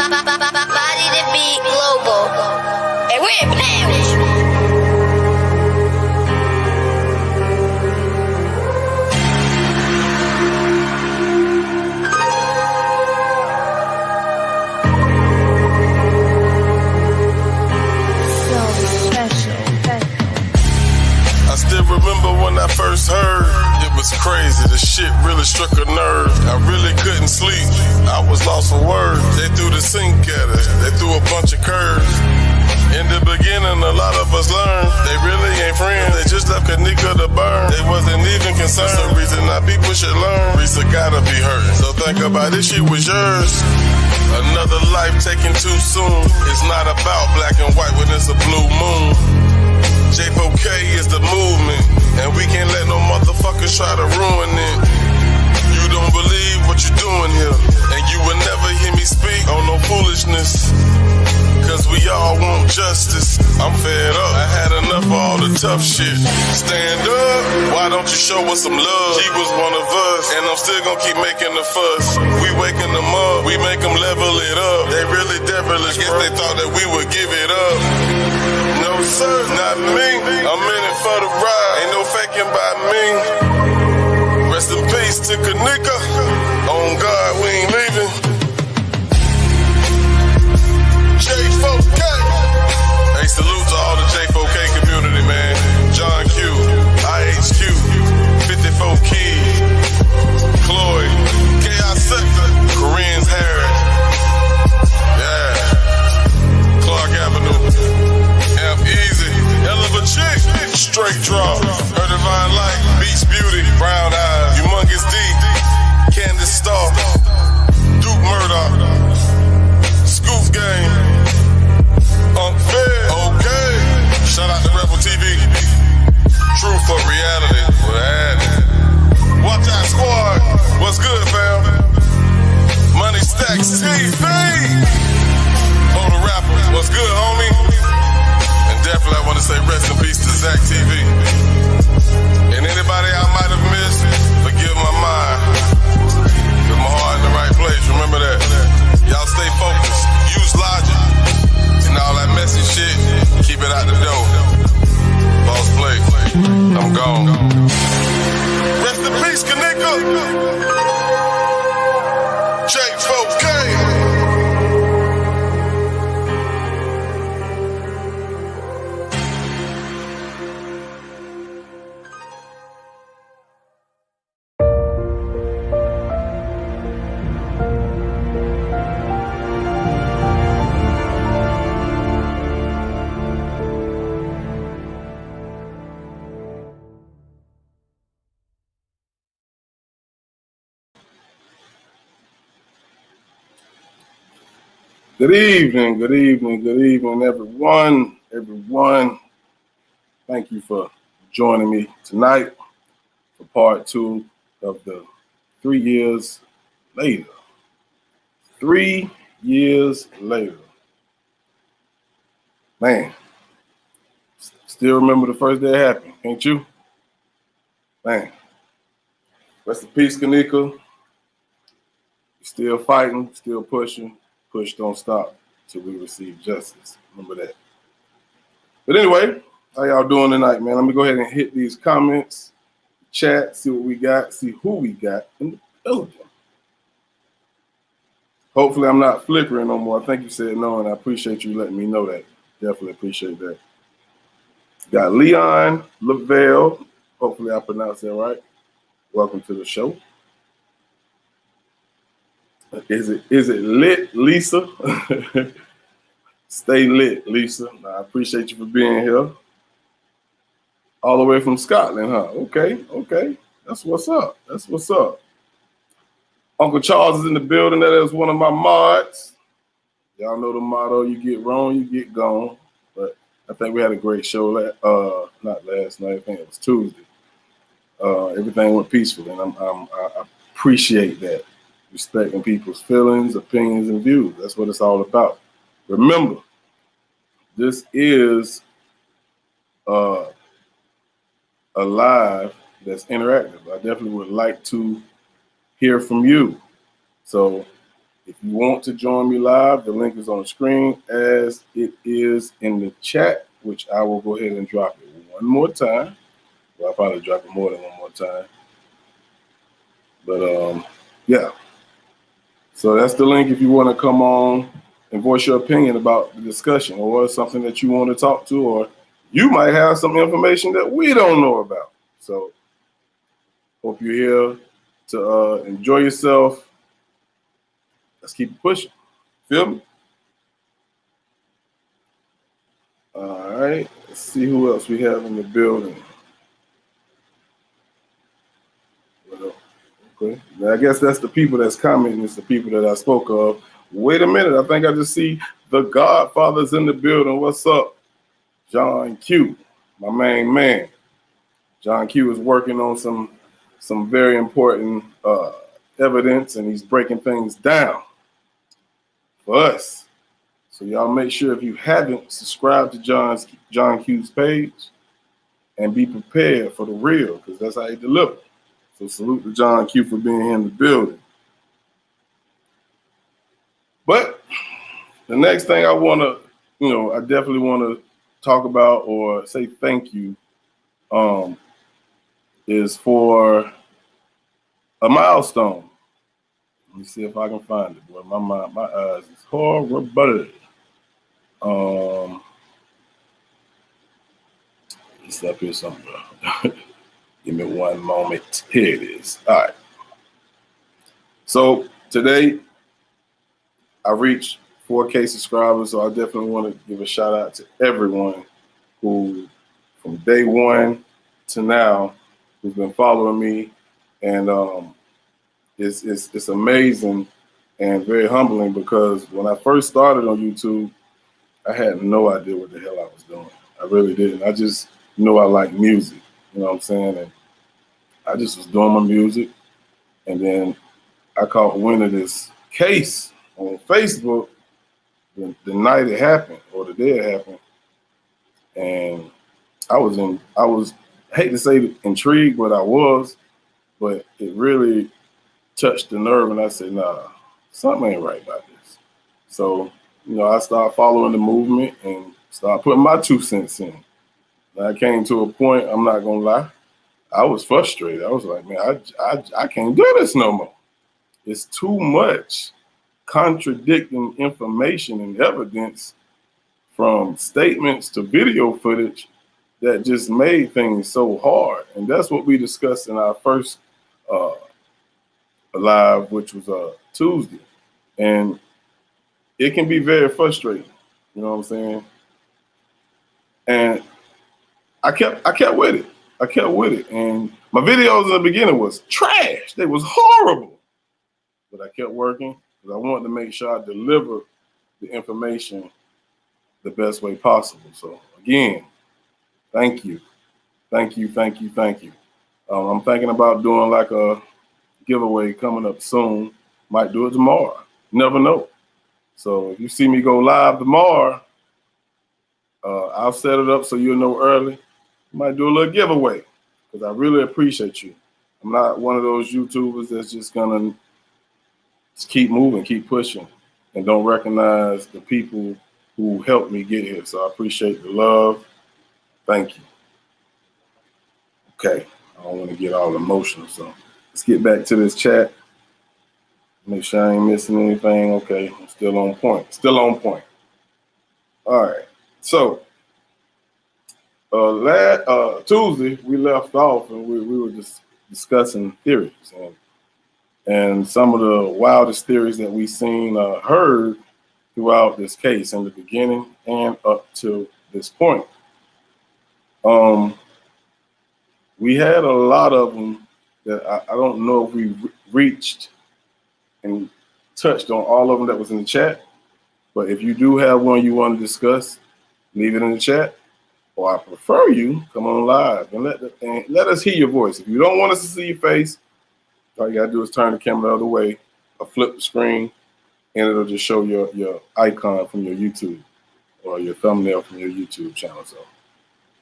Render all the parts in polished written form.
Body to be global. And we ain't playing with you. I still remember when I first heard. It was crazy, the shit really struck a nerve. I really couldn't sleep, I was lost for words. They threw the sink at us, they threw a bunch of curves. In the beginning, a lot of us learned they really ain't friends. They just left Kenneka to burn. They wasn't even concerned. That's the reason our people should learn. Risa gotta be hurting. So think about this shit was yours. Another life taken too soon. It's not about black and white when it's a blue moon. J4K is the movement, and we can't let no motherfuckers try to ruin it. You don't believe what you're doing here, and you will never hear me speak on no foolishness. Cause we all want justice. I'm fed up, I had enough of all the tough shit. Stand up, why don't you show us some love? He was one of us, and I'm still gonna keep making the fuss. We waking them up, we make them level it up. They really devilish, guess they thought that we would give it up. No sir, not me, I'm in it for the ride. Ain't no faking by me. Rest in peace to Kenneka. On God, we ain't leaving. J4K. Hey, salute to all the J4K community, man. John Q, IHQ, 54 Keys, Chloe, Chaos Sector, Koreans Harris. Yeah. Clark Avenue. Amp Easy. Hell of a chick. Straight draw. Her divine light. Beach Beauty. Brown Eyes. Humongous D. Candace Starr. Duke Murdoch. Scoop Game. Unfair. Okay. Shout out to Rebel TV. Truth for reality. We're at it. Watch out, squad. What's good, fam? Money Stacks TV. Oh, the rapper. What's good, homie? And definitely I want to say rest in peace to Zach TV. And anybody I might have missed, forgive my mind. Put my heart in the right place. Remember that. Y'all stay focused. Use logic. And all that messy shit, keep it out the door. Boss play. I'm gone. Rest in peace, Kenneka. J4K. Good evening, everyone. Thank you for joining me tonight for part 2 of the 3 years later. 3 years later. Man, still remember the first day it happened, can't you? Man, rest in peace, Kenneka. Still fighting, still pushing. Push don't stop till we receive justice. Remember that. But anyway, how y'all doing tonight, man? Let me go ahead and hit these comments, chat, see what we got, see who we got in the building. Hopefully I'm not flickering no more. I think you said no, and I appreciate you letting me know that. Definitely appreciate that. Got Leon Lavelle. Hopefully I pronounced that right. Welcome to the show. Is it lit, Lisa? Stay lit, Lisa. I appreciate you for being here. All the way from Scotland, huh? Okay. That's what's up. Uncle Charles is in the building. That is one of my mods. Y'all know the motto, you get wrong, you get gone. But I think we had a great show, not last night, I think it was Tuesday. Everything went peacefully, and I appreciate that. Respecting people's feelings, opinions, and views. That's what it's all about. Remember, this is a live that's interactive. I definitely would like to hear from you. So If you want to join me live, the link is on the screen as it is in the chat, which I will go ahead and drop it one more time. Well, I'll probably drop it more than one more time. But yeah. So that's the link if you want to come on and voice your opinion about the discussion or something that you want to talk to, or you might have some information that we don't know about. So hope you're here to enjoy yourself. Let's keep it pushing. Feel me? All right. Let's see who else we have in the building. Okay. I guess that's the people that's commenting. It's the people that I spoke of. Wait a minute. I think I just see the Godfather's in the building. What's up? John Q, my main man. John Q is working on some very important evidence, and he's breaking things down for us. So y'all make sure if you haven't subscribed to John Q's page and be prepared for the real, because that's how he delivers. So salute to John Q for being here in the building. But the next thing I want to, I definitely want to talk about or say thank you is for a milestone. Let me see if I can find it. Boy, my eyes is horrible. It's up here somewhere. Give me one moment. Here it is. All right. So today I reached 4K subscribers, so I definitely want to give a shout out to everyone who, from day one to now, who's been following me, and it's amazing and very humbling because when I first started on YouTube, I had no idea what the hell I was doing. I really didn't. I just knew I liked music, you know what I'm saying? And I just was doing my music, and then I caught wind of this case on Facebook the night it happened or the day it happened, and I was hate to say intrigued, but I was, but it really touched the nerve, and I said, nah, something ain't right about this. So, I started following the movement and started putting my 2 cents in. And I came to a point, I'm not gonna lie, I was frustrated. I was like, man, I can't do this no more. It's too much contradicting information and evidence from statements to video footage that just made things so hard. And that's what we discussed in our first live, which was Tuesday. And it can be very frustrating, you know what I'm saying? And I kept with it. I kept with it. And my videos in the beginning was trash. They was horrible. But I kept working because I wanted to make sure I deliver the information the best way possible. So again, thank you. Thank you, thank you, thank you. I'm thinking about doing like a giveaway coming up soon. Might do it tomorrow. Never know. So if you see me go live tomorrow, I'll set it up so you'll know early. Might do a little giveaway because I really appreciate you. I'm not one of those YouTubers that's just gonna keep moving, keep pushing, and don't recognize the people who helped me get here. So I appreciate the love. Thank you. Okay, I don't want to get all emotional, so let's get back to this chat. Make sure I ain't missing anything. Okay, I'm still on point. Still on point. All right, so Tuesday we left off and we were just discussing theories and some of the wildest theories that we've seen heard throughout this case in the beginning and up to this point. We had a lot of them that I don't know if we reached and touched on all of them that was in the chat, but if you do have one you want to discuss, leave it in the chat, or I prefer you come on live and let us hear your voice. If you don't want us to see your face, all you gotta do is turn the camera the other way or flip the screen, and it'll just show your icon from your YouTube or your thumbnail from your YouTube channel. So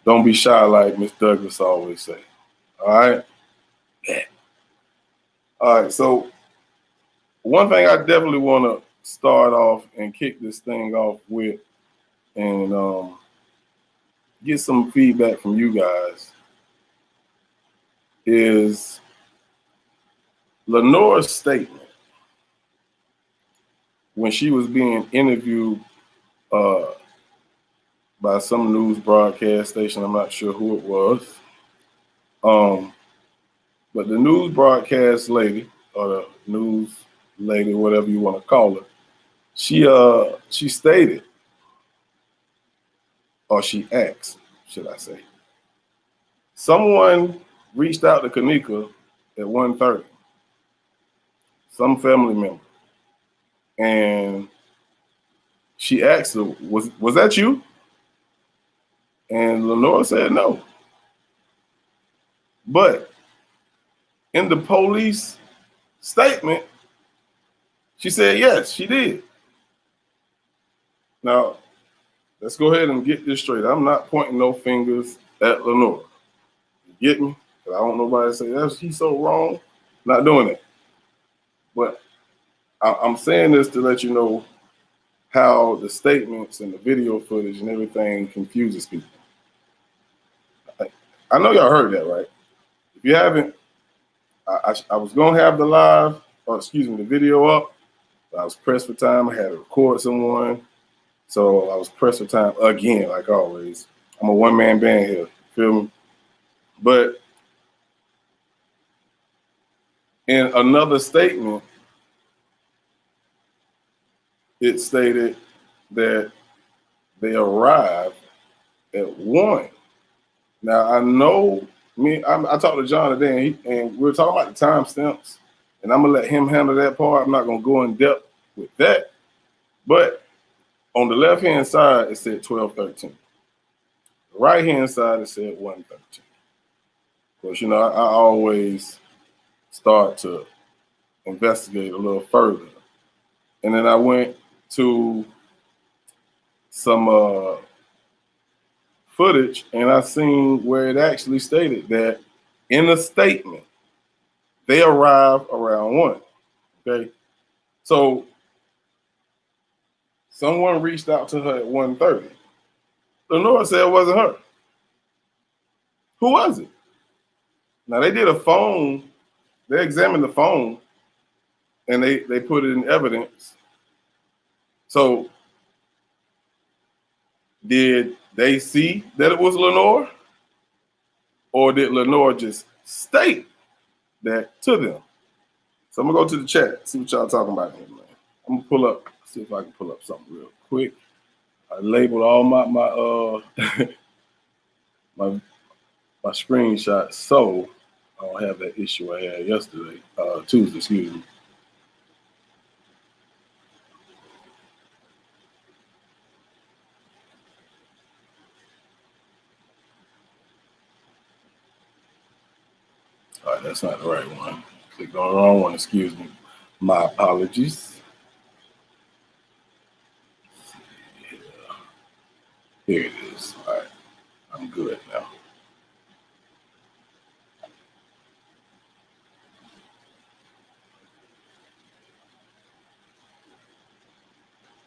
don't be shy like Miss Douglas always say. All right? Yeah. All right, so one thing I definitely want to start off and kick this thing off with, and get some feedback from you guys, is Lenore's statement when she was being interviewed by some news broadcast station. I'm not sure who it was. But the news broadcast lady, or the news lady, whatever you want to call her, she stated, or she asked, should I say, someone reached out to Kenneka at 1:30, some family member, and she asked her, was that you? And Lenore said no. But in the police statement, she said yes, she did. Now, let's go ahead and get this straight. I'm not pointing no fingers at Lenore. You get me? I don't know nobody say that's he's so wrong. Not doing it. But I'm saying this to let you know how the statements and the video footage and everything confuses people. I know y'all heard that, right? If you haven't, I was gonna have the video up. I was pressed for time. I had to record someone, so I was pressed for time again, like always. I'm a one-man band here, feel me? But in another statement, it stated that they arrived at 1. Now, I know I talked to John today, and we were talking about the timestamps, and I'm going to let him handle that part. I'm not going to go in depth with that. But on the left-hand side, it said 12:13. The right-hand side, it said 1:13. Of course, I always start to investigate a little further. And then I went to some footage, and I seen where it actually stated that in the statement, they arrived around 1. Okay. So someone reached out to her at 1:30. Lenore said it wasn't her. Who was it? Now they did a phone, they examined the phone, and they put it in evidence. So did they see that it was Lenore? Or did Lenore just state that to them? So I'm gonna go to the chat, see what y'all talking about here, man. I'm gonna pull up, see if I can pull up something real quick. I labeled all my my screenshots, so I don't have that issue I had yesterday, Tuesday, excuse me. All right, that's not the right one. Clicked on the wrong one, excuse me. My apologies. Here it is. All right, I'm good now.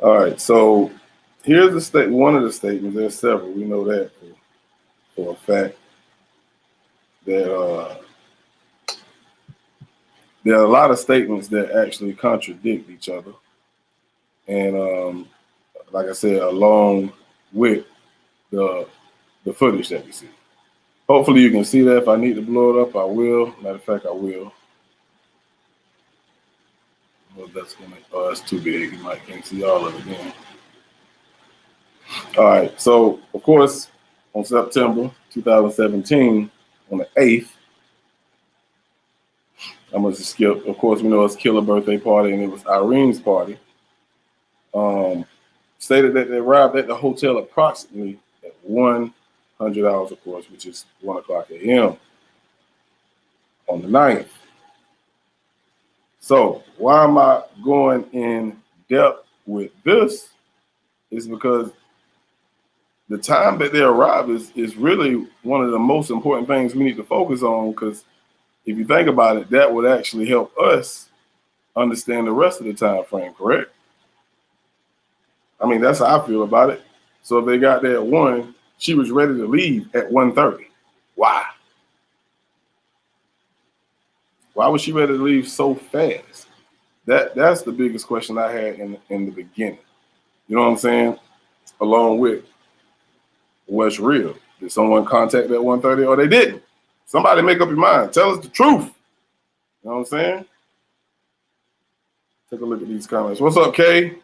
All right, so here's one of the statements. There's several. We know that for a fact that there are a lot of statements that actually contradict each other. And like I said, along with the footage that we see. Hopefully you can see that. If I need to blow it up, I will. Matter of fact, I will. Well, that's too big. You might can't see all of it again. All right. So, of course, on September 2017, on the 8th, I'm going to skip. Of course, we know it's Killer's birthday party, and it was Irene's party. Stated that they arrived at the hotel approximately at 100 hours, of course, which is 1:00 a.m. on the 9th. So why am I going in depth with this? Is because the time that they arrive is really one of the most important things we need to focus on, because if you think about it, that would actually help us understand the rest of the time frame, correct? I mean, that's how I feel about it. So if they got there at 1, she was ready to leave at 1:30. Why? Why was she ready to leave so fast? That's the biggest question I had in the beginning. You know what I'm saying? Along with what's real. Did someone contact at 1:30 or they didn't? Somebody make up your mind. Tell us the truth. You know what I'm saying? Take a look at these comments. What's up, Kay?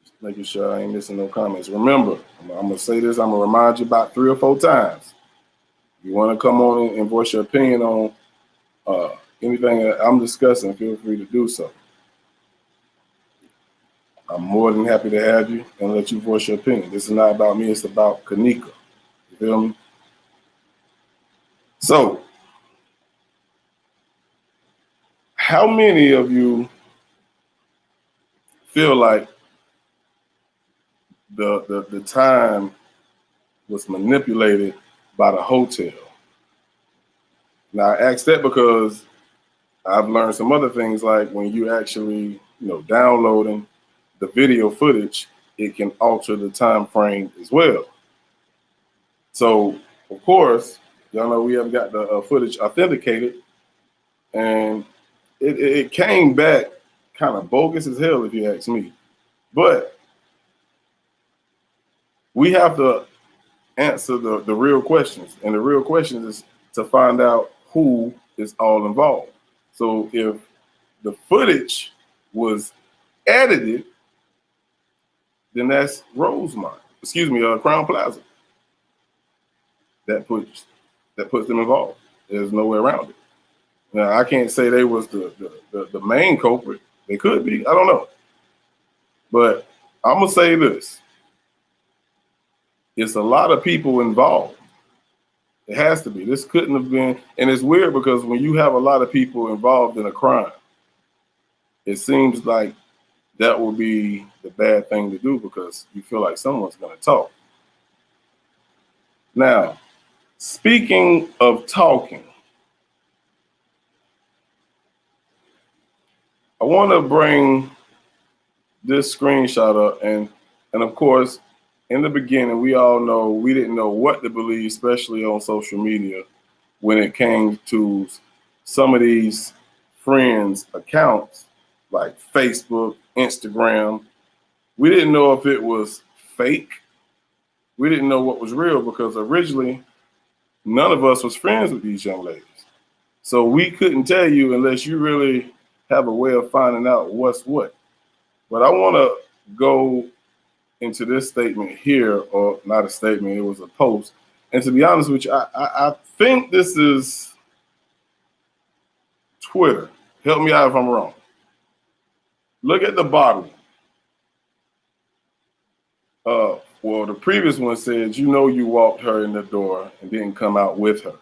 Just making sure I ain't missing no comments. Remember, I'm going to say this. I'm going to remind you about 3 or 4 times. You want to come on and voice your opinion on anything that I'm discussing, feel free to do so. I'm more than happy to have you and let you voice your opinion. This is not about me, it's about Kenneka. You feel me? So, how many of you feel like the time was manipulated by the hotel? Now, I ask that because I've learned some other things, like when you actually, downloading the video footage, it can alter the time frame as well. So, of course, y'all know we have got the footage authenticated, and it came back kind of bogus as hell, if you ask me. But we have to answer the real questions, and the real question is to find out who is all involved. So if the footage was edited, then that's Rosemont. Crown Plaza. That puts them involved. There's no way around it. Now, I can't say they was the main culprit. They could be. I don't know. But I'm gonna say this: it's a lot of people involved. It has to be. This couldn't have been. And it's weird because when you have a lot of people involved in a crime, it seems like that would be the bad thing to do because you feel like someone's going to talk. Now, speaking of talking, I want to bring this screenshot up, and of course, in the beginning, we all know we didn't know what to believe, especially on social media, when it came to some of these friends' accounts like Facebook, Instagram. We didn't know if it was fake. We didn't know what was real because originally none of us was friends with these young ladies. So we couldn't tell you unless you really have a way of finding out what's what. But I want to go into this statement here, or not a statement, it was a post. And to be honest with you, I think this is Twitter. Help me out if I'm wrong. Look at the bottom. Well, the previous one says, you walked her in the door and didn't come out with her.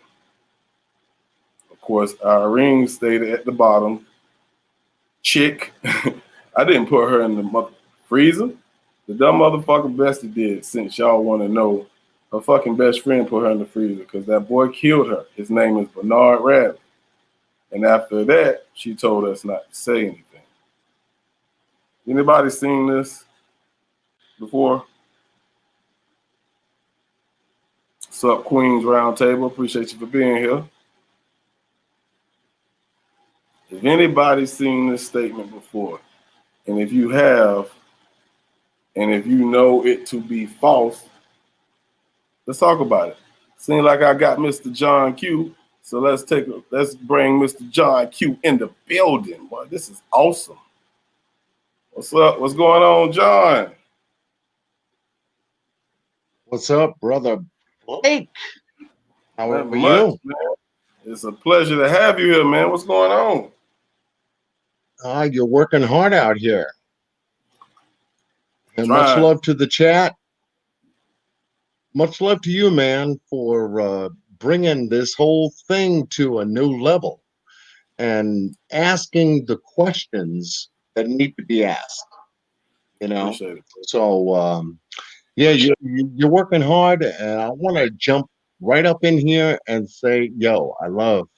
Of course, Irene stated at the bottom, chick, I didn't put her in the freezer. The dumb motherfucker Bestie did, since y'all want to know. Her fucking best friend put her in the freezer because that boy killed her. His name is Bernard Radley. And after that, she told us not to say anything. Anybody seen this before? What's up, Queens Roundtable? Appreciate you for being here. If anybody's seen this statement before, and if you have, and if you know it to be false, let's talk about it. Seems like I got Mr. John Q, so let's bring Mr. John Q in the building. Boy, this is awesome. What's up? What's going on, John? What's up, brother Blake? How are you? Man. It's a pleasure to have you here, man. What's going on? You're working hard out here. And much love to the chat. Much love to you, man, for bringing this whole thing to a new level and asking the questions that need to be asked. Appreciate it. So Yeah, you're working hard, and I want to jump right up in here and say, yo, I love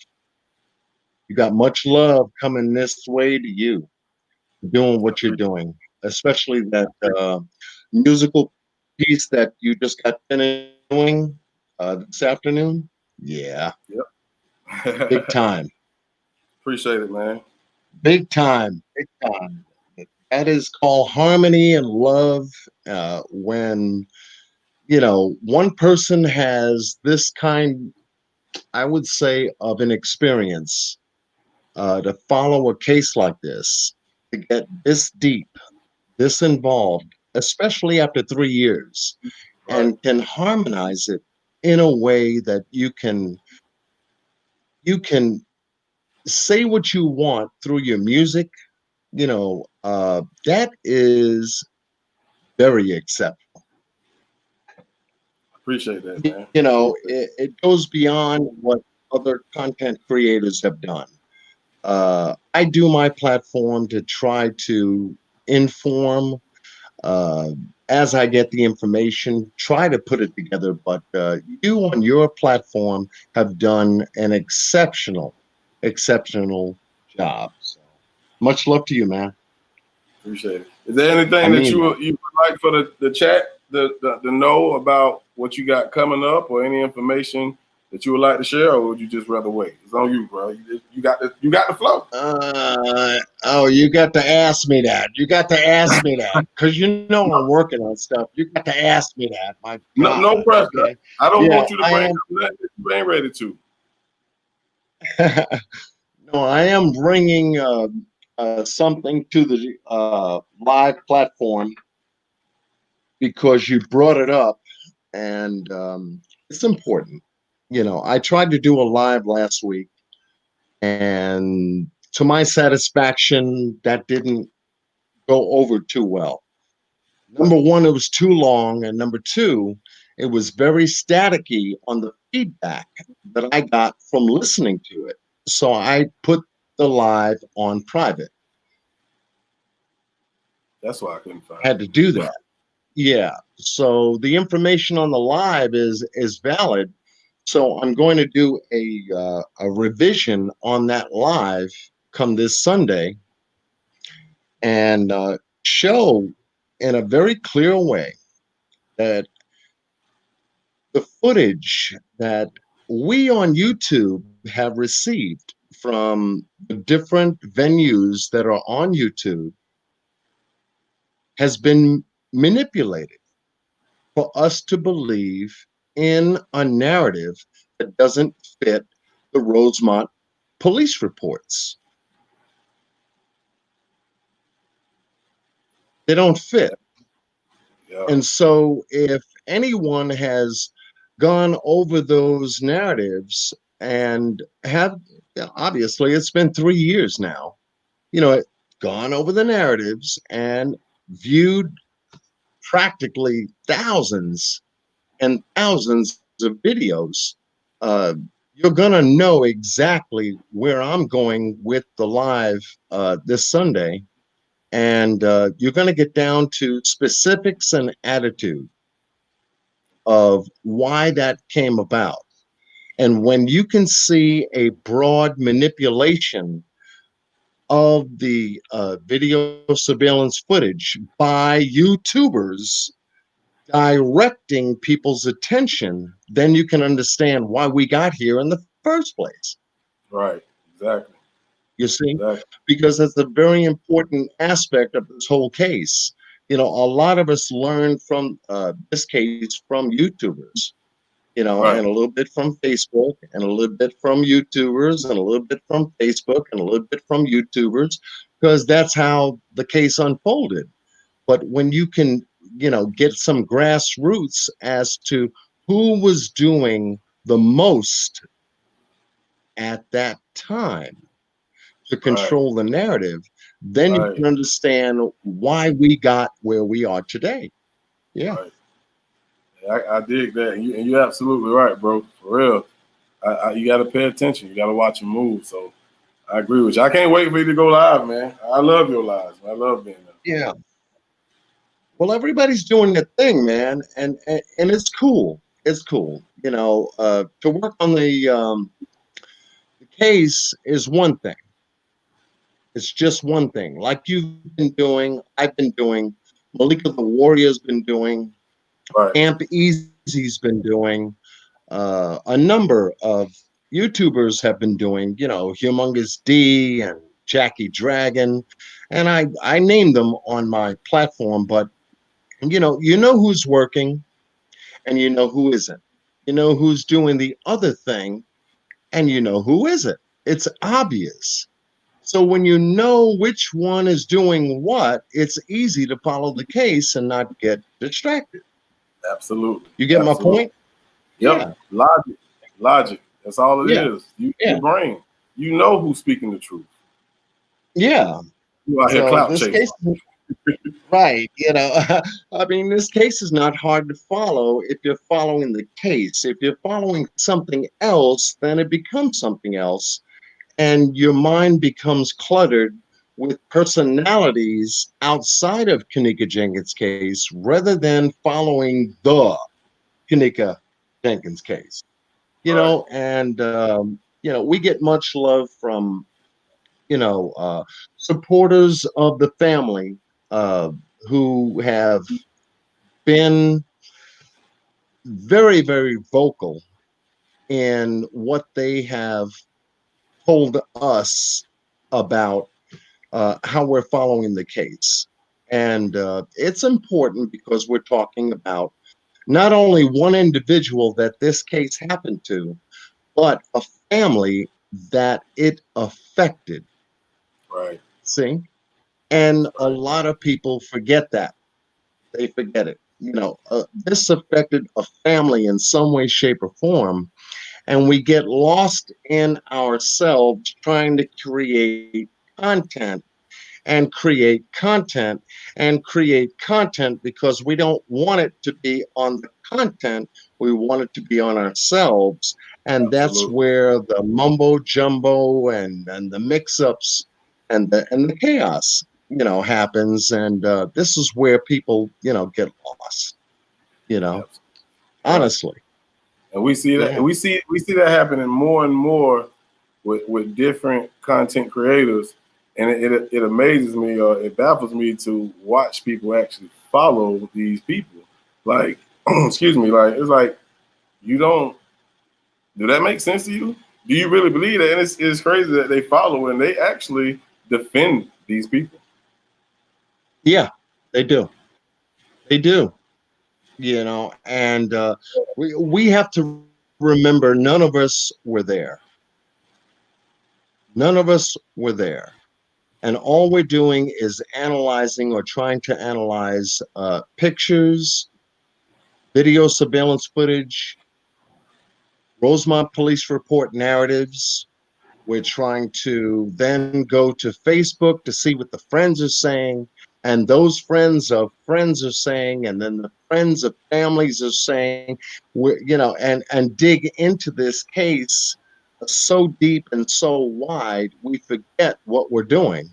you. Got much love coming this way to you, doing I what you're appreciate doing, especially that musical piece that you just got finished doing this afternoon. Yeah, big it. time, Appreciate it, man. big time, big time. That is called harmony and love. When one person has this kind, I would say, of an experience to follow a case like this, to get this deep, this involved, especially after 3 years, Right. and can harmonize it in a way that you can say what you want through your music. That is very acceptable. Appreciate that, You man. know, Appreciate it goes beyond what other content creators have done. I do my platform to try to inform uh, as I get the information, try to put it together. But you on your platform have done an exceptional job. So much love to you, man. Appreciate it. Is there I anything that mean you that. would like for the chat to know about what you got coming up, or any information that you would like to share, or would you just rather wait? It's on you, bro. You got the flow. Oh, you got to ask me that. You got to ask me that because I'm working on stuff. You got to ask me that. My No God. pressure. Okay. I don't Yeah, want you to I bring am. up nothing that you ain't ready to. No, I am bringing something to the live platform because you brought it up, and it's important. I tried to do a live last week, and to my satisfaction, that didn't go over too well. Number one, it was too long, and number two, it was very staticky on the feedback that I got from listening to it. So I put the live on private. That's why I couldn't find Had it. to do that. Yeah. So the information on the live is valid. So I'm going to do a revision on that live come this Sunday, and show in a very clear way that the footage that we on YouTube have received from the different venues that are on YouTube has been manipulated for us to believe in a narrative that doesn't fit the Rosemont police reports. They don't fit. Yeah. And so, if anyone has gone over those narratives and have, obviously, it's been 3 years now, gone over the narratives and viewed practically thousands and thousands of videos, uh, you're going to know exactly where I'm going with the live this Sunday. And you're going to get down to specifics and attitude of why that came about. And when you can see a broad manipulation of the video surveillance footage by YouTubers directing people's attention, then you can understand why we got here in the first place. Right. Exactly. You see, Exactly. because it's a very important aspect of this whole case. A lot of us learned from this case from YouTubers, Right. and a little bit from Facebook, and a little bit from YouTubers, and a little bit from Facebook, and a little bit from YouTubers, because that's how the case unfolded. But when you can, get some grassroots as to who was doing the most at that time to Right. control the narrative, then you Right. can understand why we got where we are today. Yeah. Right. I dig that, and you're absolutely right, bro. For real. You got to pay attention. You got to watch your move. So I agree with you. I can't wait for you to go live, man. I love your lives. I love being there. Yeah. Well, everybody's doing their thing, man, and it's cool. It's cool. To work on the case is one thing. It's just one thing. Like you've been doing, I've been doing, Malika the Warrior's been doing, Right. Amp Easy's been doing, a number of YouTubers have been doing, Humongous D and Jackie Dragon, and I named them on my platform, but you know who's working and you know who isn't. You know who's doing the other thing and you know who isn't. It's obvious. So when you know which one is doing what, it's easy to follow the case and not get distracted. Absolutely. You get my Absolutely. point? Yep. Yeah. Logic. That's all it Yeah. is. Use Yeah. your brain. You know who's speaking the truth. Yeah. You out here So clout this chasing. case, right? I mean, this case is not hard to follow if you're following the case. If you're following something else, then it becomes something else, and your mind becomes cluttered with personalities outside of Kenneka Jenkins' case rather than following the Kenneka Jenkins case. Right. And we get much love from supporters of the family uh, who have been very, very vocal in what they have told us about how we're following the case. And it's important because we're talking about not only one individual that this case happened to, but a family that it affected. Right. See? And a Right. lot of people forget that. They forget it. This affected a family in some way, shape, or form. And we get lost in ourselves trying to create content and create content and create content because we don't want it to be on the content. We want it to be on ourselves. And that's Absolutely. where the mumbo jumbo and the mix ups and the chaos, happens. And this is where people, get lost, Absolutely. Right. honestly. And we see that, Yeah. and we see that happening more and more with different content creators, and it amazes me or it baffles me to watch people actually follow these people. Like, excuse me, like it's like you don't. Do that make sense to you? Do you really believe that? And it's crazy that they follow and they actually defend these people. Yeah, they do. They do. And we have to remember none of us were there. None of us were there. And all we're doing is analyzing or trying to analyze pictures, video surveillance footage, Rosemont police report narratives. We're trying to then go to Facebook to see what the friends are saying. And those friends are saying, and then the friends of families are saying, and dig into this case so deep and so wide, we forget what we're doing.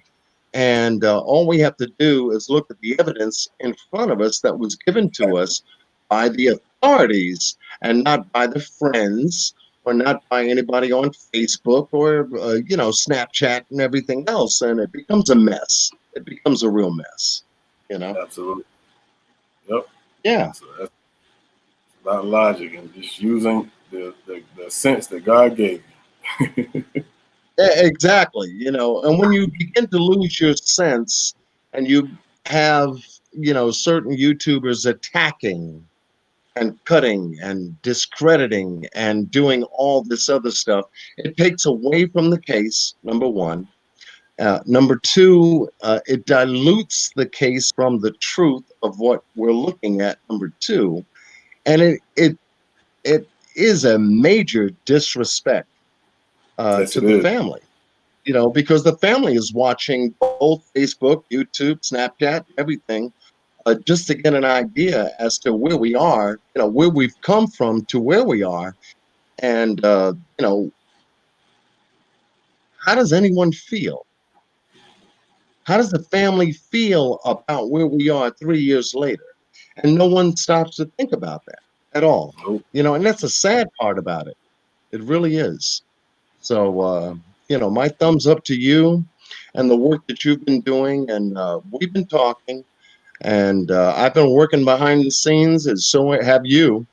And all we have to do is look at the evidence in front of us that was given to us by the authorities and not by the friends or not by anybody on Facebook or, Snapchat and everything else. And it becomes a mess. It becomes a real mess. Absolutely. Yep. Yeah. So that's about logic and just using the sense that God gave you. Exactly. And when you begin to lose your sense and you have, certain YouTubers attacking and cutting and discrediting and doing all this other stuff, it takes away from the case, number one. Number two, it dilutes the case from the truth of what we're looking at, number two. And it is a major disrespect Yes, to it the is. family. Because the family is watching both Facebook, YouTube, Snapchat, everything, just to get an idea as to where we are, where we've come from to where we are. And, how does anyone feel? How does the family feel about where we are 3 years later? And no one stops to think about that at all. Nope. And that's a sad part about it. It really is. So, my thumbs up to you and the work that you've been doing. And we've been talking, and I've been working behind the scenes, and so have you,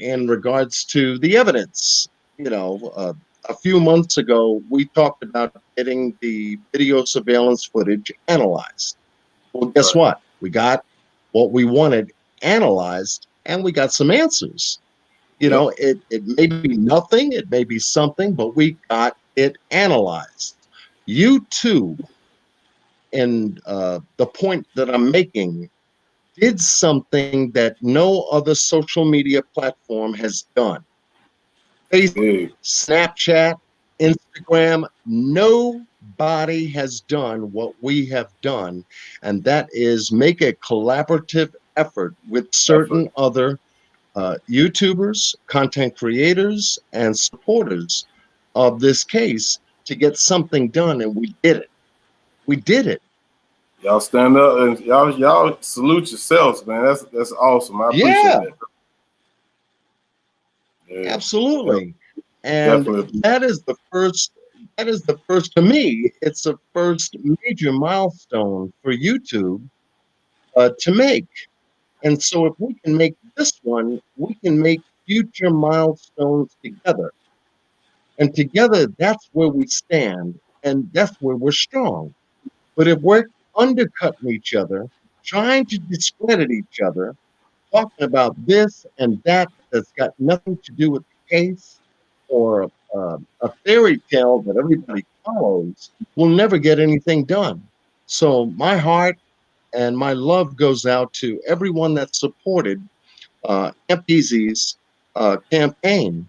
in regards to the evidence. A few months ago, we talked about getting the video surveillance footage analyzed. Well, guess Right. what? We got what we wanted analyzed, and we got some answers. Yep. It may be nothing, it may be something, but we got it analyzed. You too, and the point that I'm making, did something that no other social media platform has done. Facebook, Big. Snapchat, Instagram, nobody has done what we have done, and that is make a collaborative effort with Effort. certain other YouTubers, content creators, and supporters of this case to get something done, and we did it. We did it. Y'all stand up and y'all salute yourselves, man. That's awesome. I appreciate Yeah, that. Yeah, absolutely. And definitely. that is the first. That is the first, to me, it's the first major milestone for YouTube to make. And so, if we can make this one, we can make future milestones together. And together, that's where we stand, and that's where we're strong. But if we're undercutting each other, trying to discredit each other, talking about this and that that's got nothing to do with the case, or a fairy tale that everybody follows, we'll never get anything done. So my heart and my love goes out to everyone that supported Camp Easy's campaign,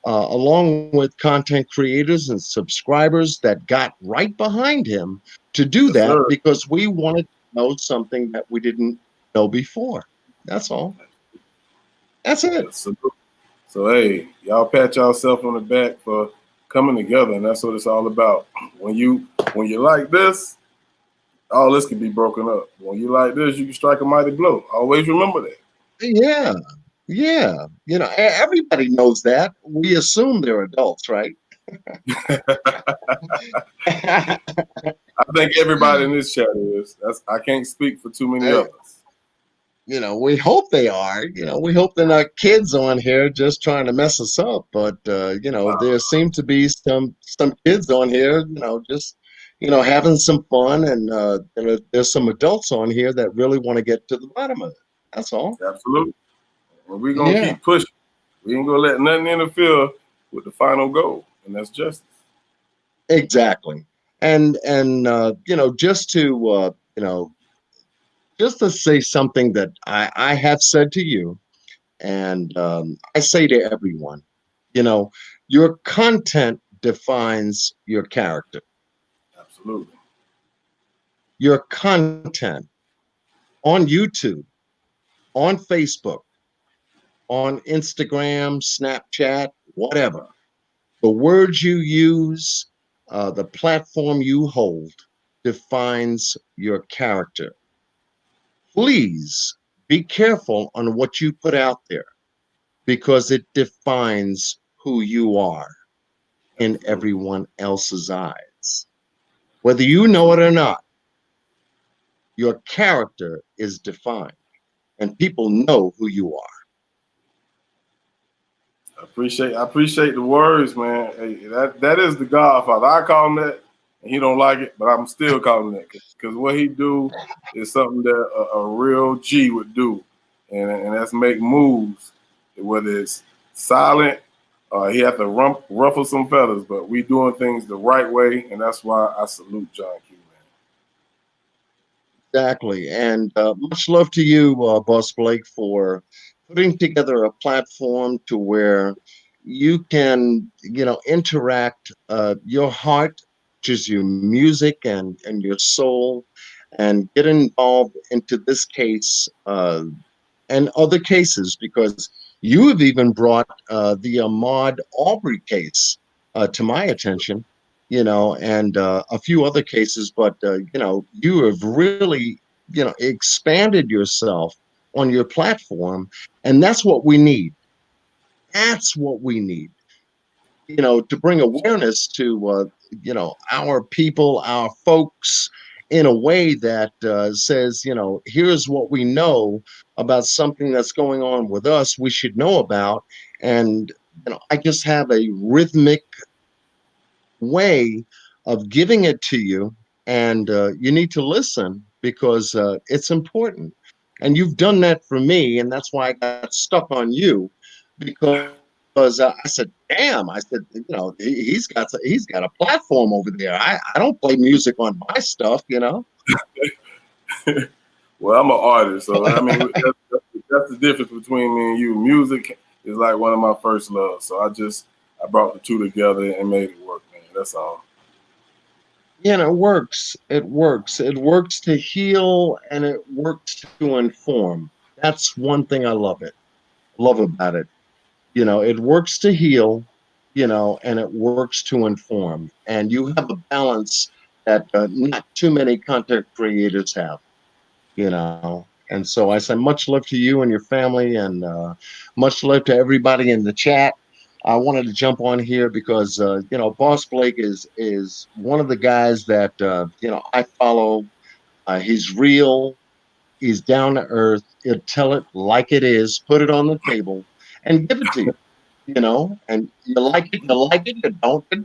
along with content creators and subscribers that got right behind him to do Yes, that, sir. because we wanted to know something that we didn't know before. That's all. That's it. Yes, sir. So hey, y'all pat yourself on the back for coming together, and that's what it's all about. When you like this, all this can be broken up. When you like this, you can strike a mighty blow. Always remember that. Yeah. Yeah. Everybody knows that. We assume they're adults, right? I think everybody in this chat is. I can't speak for too many Hey, others. we hope they are. We hope they're not kids on here just trying to mess us up. But there seem to be some kids on here, just having some fun, and there's some adults on here that really want to get to the bottom of it. That's all. Absolutely. And we're gonna Yeah, keep pushing. We ain't gonna let nothing interfere with the final goal, and that's justice. exactly. And just to say something that I have said to you, and I say to everyone, you know, your content defines your character. Absolutely. Your content on YouTube, on Facebook, on Instagram, Snapchat, whatever, the words you use, the platform you hold defines your character. Please be careful on what you put out there, because it defines who you are in Absolutely. everyone else's eyes. Whether you know it or not, your character is defined, and people know who you are. I appreciate the words, man. Hey, that is the Godfather. I call him that, and he don't like it, but I'm still calling that because what he do is something that a real G would do, and that's make moves. Whether it's silent, he have to ruffle some feathers, but we doing things the right way, and that's why I salute John Q, Exactly. And much love to you, Boss Blake, for putting together a platform to where you can, interact your heart, which is your music and your soul, and get involved into this case and other cases, because you have even brought the Ahmaud Arbery case to my attention. and a few other cases, but you have really, expanded yourself on your platform, and that's what we need. That's what we need, to bring awareness to, our people, our folks, in a way that says, here's what we know about something that's going on with us, we should know about. And, I just have a rhythmic way of giving it to you, and you need to listen because it's important. And you've done that for me, and that's why I got stuck on you, because I said, "Damn!" I said, he's got a platform over there. I don't play music on my stuff. Well, I'm an artist, so I mean that's the difference between me and you. Music is like one of my first loves, so I brought the two together and made it work, man. That's all. Yeah, it works. It works. It works to heal, and it works to inform. That's one thing I love about it. It works to heal, and it works to inform. And you have a balance that not too many content creators have. And so I say much love to you and your family, and much love to everybody in the chat. I wanted to jump on here because Boss Blake is one of the guys that I follow. He's real. He's down to earth. He'll tell it like it is, put it on the table, and give it to you. And you like it, you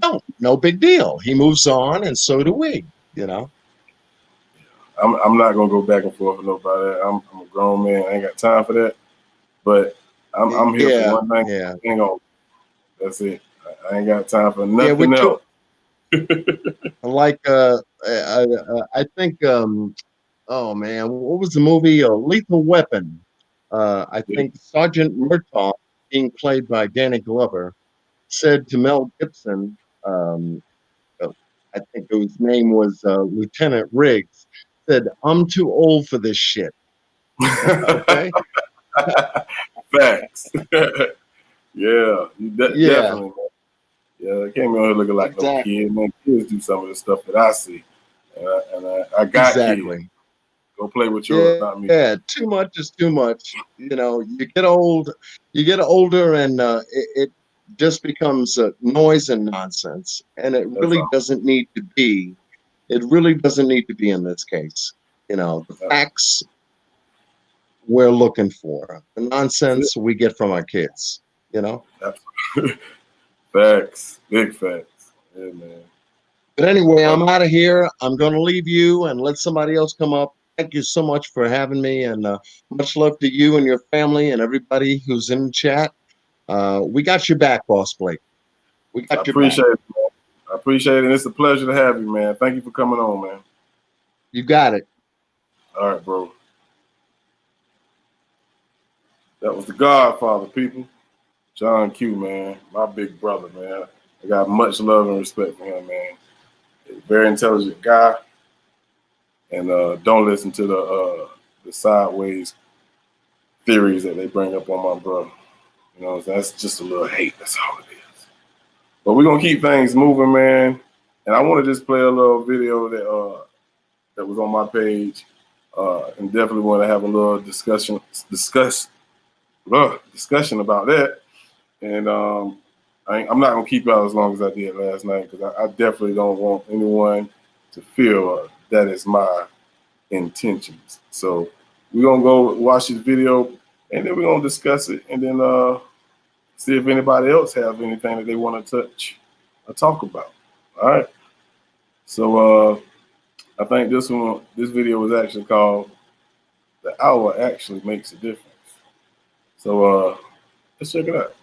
don't. No big deal. He moves on, and so do we. You know. I'm not gonna go back and forth with nobody. I'm a grown man. I ain't got time for that. But I'm here for Yeah, one thing. yeah, Hang on. That's it. I ain't got time for yeah. nothing else. Like I think oh man, what was the movie? Lethal Weapon. I think Sergeant Murtaugh, being played by Danny Glover, said to Mel Gibson, uh, I think his name was Lieutenant Riggs, said, "I'm too old for this shit." Okay. Facts. Yeah, Yeah, definitely. Man. Yeah, I came in here looking like no exactly. kid. Man, kids do some of the stuff that I see, and I got kids. Exactly. Go play with yours, Yeah, not me. yeah. Too much is too much. You get older, and it just becomes noise and nonsense. And it That's really all. doesn't need to be. It really doesn't need to be in this case. The facts we're looking for, the That's it. nonsense we get from our kids. You know. That's facts. Big facts. Yeah, man. But anyway, Well, I'm out of here. I'm going to leave you and let somebody else come up. Thank you so much for having me, and much love to you and your family and everybody who's in the chat. We got your back, Boss Blake. We I got your back. appreciate it, man. I appreciate it. It's a pleasure to have you, man. Thank you for coming on, man. You got it. All right, bro. That was the Godfather, people. John Q, man. My big brother, man. I got much love and respect for him, man. He's a very intelligent guy. And don't listen to the sideways theories that they bring up on my brother. That's just a little hate. That's all it is. But we're gonna keep things moving, man. And I want to just play a little video that was on my page, and definitely want to have a little discussion about that. And I'm not gonna keep out as long as I did last night, because I definitely don't want anyone to feel that is my intentions. So we're gonna go watch this video, and then we're gonna discuss it, and then see if anybody else have anything that they want to touch or talk about. All right. So I think this video was actually called "The Hour Actually Makes a Difference." So let's check it out.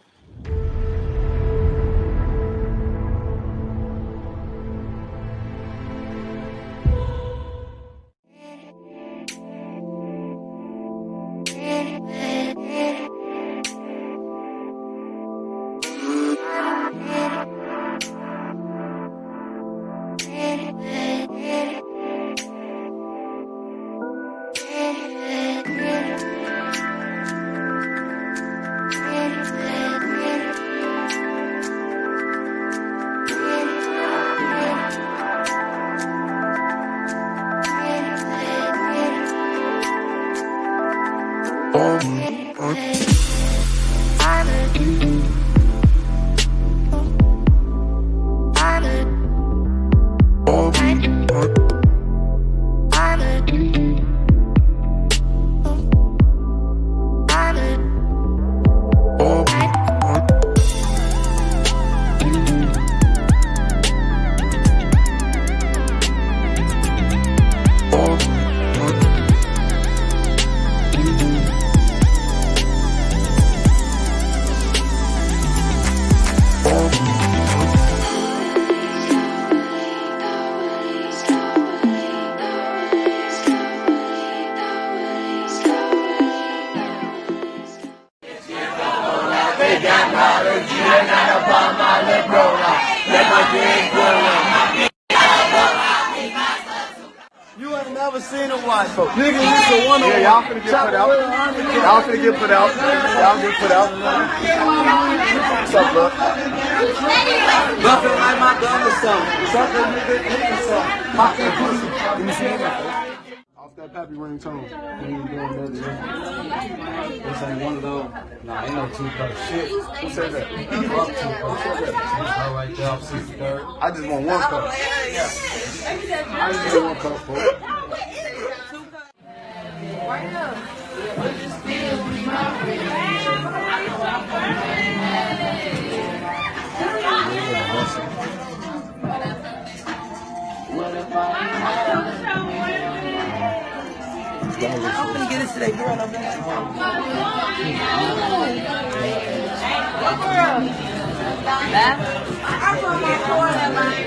You ain't never seen a white folk. Nigga, this a one-on-one. Yeah, y'all finna get put out. Y'all finna get put out. Y'all get put out. What's up, bro? Buffing like my gun or something. What's up, nigga? Something. Pop that pussy. Let me see that. Off that pappy ringtone. This ain't one of those. Nah, ain't no two-part shit. Who said that? Fuck two-part. All right, there, off 63rd. I just want one cup. I just want one cup, folks. Right up. I'm gonna get it today, girl. I'm gonna what girl? That? I'm gonna get more than mine.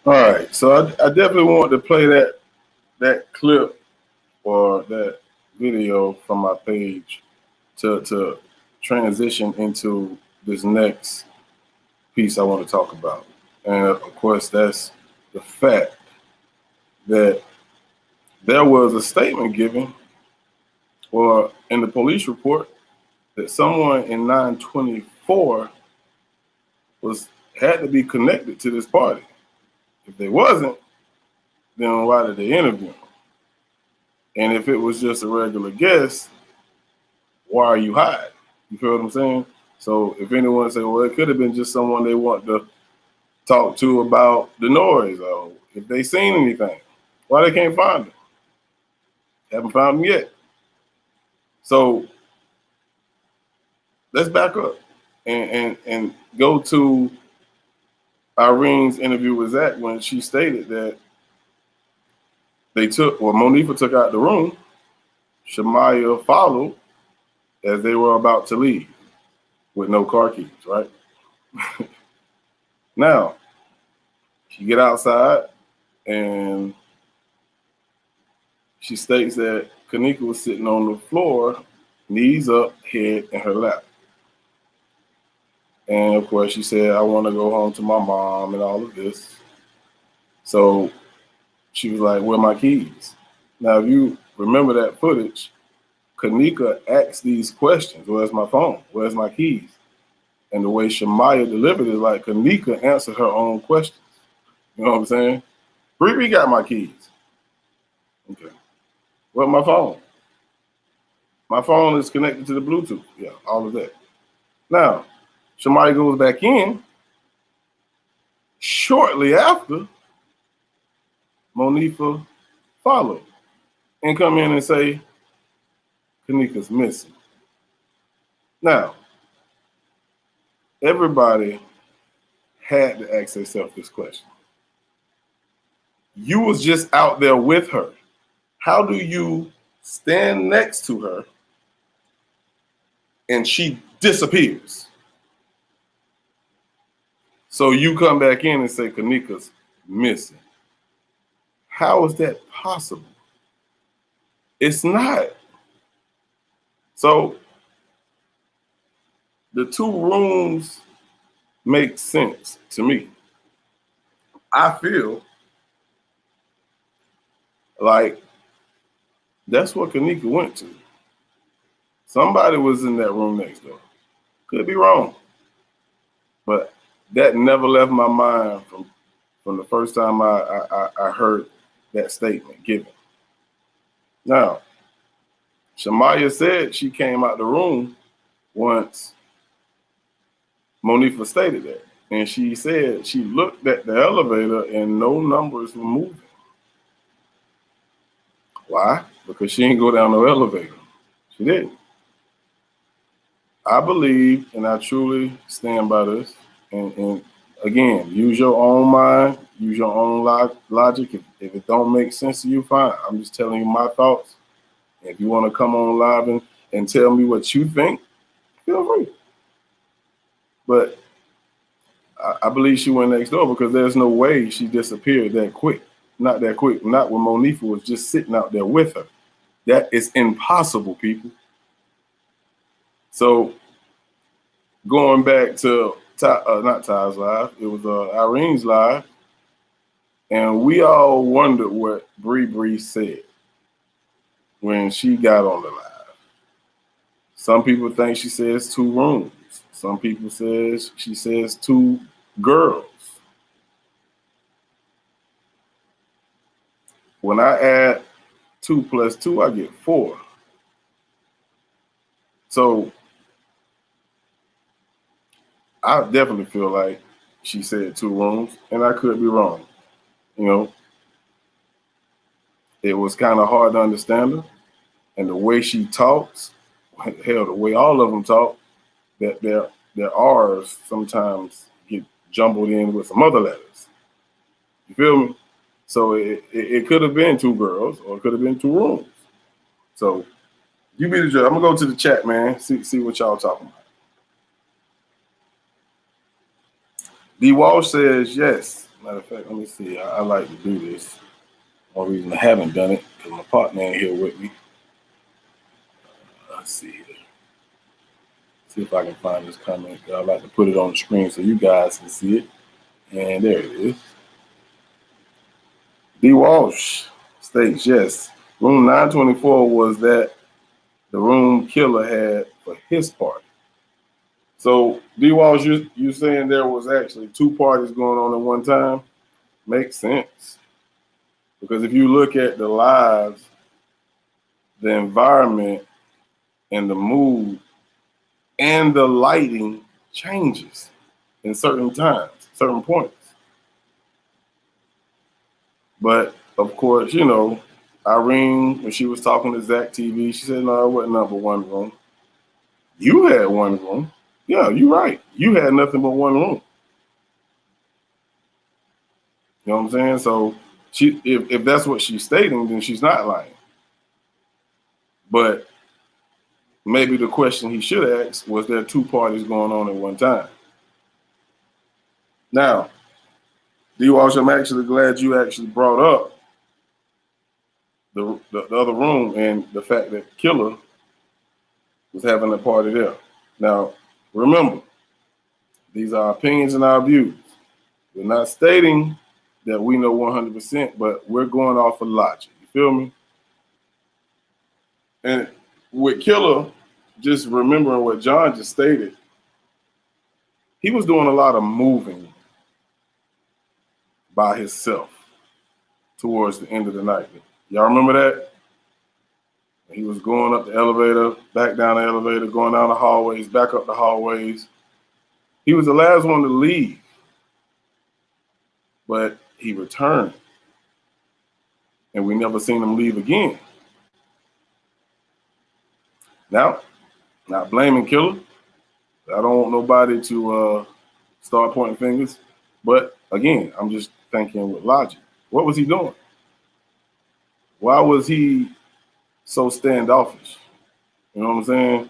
All right, so I definitely want to play that clip or that video from my page to transition into this next piece I want to talk about. And of course, that's the fact that there was a statement given or in the police report that someone in 924 had to be connected to this party. If they wasn't, then why did they interview him? And if it was just a regular guest, why are you hiding? You feel what I'm saying? So if anyone say, well, it could have been just someone they want to talk to about the noise, or if they seen anything, why they can't find them? Haven't found them yet. So let's back up and go to Irene's interview with Zach when she stated that Monifa took out the room, Shamaya followed as they were about to leave with no car keys, right? Now, she get outside and she states that Kenneka was sitting on the floor, knees up, head in her lap. And of course, she said, I want to go home to my mom and all of this. So she was like, where are my keys? Now, if you remember that footage, Kenneka asked these questions. Where's my phone? Where's my keys? And the way Shamaya delivered it, like Kenneka answered her own questions. You know what I'm saying? Bree got my keys. Okay. Where's my phone? My phone is connected to the Bluetooth. Yeah, all of that. Now, Shamaya goes back in. Shortly after, Monifa followed and come in and say, Kenneka's missing. Now, everybody had to ask themselves this question. You was just out there with her. How do you stand next to her and she disappears? So you come back in and say Kenneka's missing. How is that possible? It's not. So the two rooms make sense to me. I feel like that's what Kenneka went to. Somebody was in that room next door. Could be wrong. But that never left my mind from the first time I heard that statement given. Now, Shamaya said she came out the room once Monifa stated that. And she said she looked at the elevator and no numbers were moving. Why? Because she didn't go down no elevator. She didn't. I believe, and I truly stand by this, and again, use your own mind, use your own logic. If it don't make sense to you, fine. I'm just telling you my thoughts. If you want to come on live and tell me what you think, feel free. But I believe she went next door because there's no way she disappeared that quick. Not that quick. Not when Monifa was just sitting out there with her. That is impossible, people. So going back to not Ty's live, it was Irene's live, and we all wondered what Bree said when she got on the live. Some people think she says 2 rooms. Some people says she says 2 girls. When I add 2 plus 2, I get 4. So I definitely feel like she said 2 rooms, and I could be wrong. You know, it was kind of hard to understand her, and the way she talks, hell, the way all of them talk, that their R's sometimes get jumbled in with some other letters. You feel me? So it could have been 2 girls, or it could have been 2 rooms. So you be the judge. I'm gonna go to the chat, man. See what y'all talking about. D. Walsh says yes. Matter of fact, let me see. I like to do this. One reason I haven't done it because my partner ain't here with me. Let's see here. See if I can find this comment. I like to put it on the screen so you guys can see it. And there it is. D. Walsh states yes. Room 924 was that the room killer had for his party. So, D. Walsh, you saying there was actually 2 parties going on at one time? Makes sense. Because if you look at the lives, the environment and the mood and the lighting changes in certain times, certain points. But, of course, you know, Irene, when she was talking to Zach TV, she said, no, it wasn't nothing but 1 room. You had 1 room. Yeah, you're right. You had nothing but 1 room. You know what I'm saying? So if that's what she's stating, then she's not lying. But maybe the question he should ask was there 2 parties going on at one time? Now, D. Walsh, I'm actually glad you actually brought up the other room, and the fact that Killer was having a party there. Now, remember, these are opinions and our views. We're not stating that we know 100%, but we're going off of logic. You feel me? And with Killer, just remembering what John just stated, he was doing a lot of moving by himself towards the end of the night. Y'all remember that? He was going up the elevator, back down the elevator, going down the hallways, back up the hallways. He was the last one to leave, but he returned, and we never seen him leave again. Now, not blaming Killer. I don't want nobody to start pointing fingers, but again, I'm just thinking with logic. What was he doing? Why was he so standoffish? You know what I'm saying?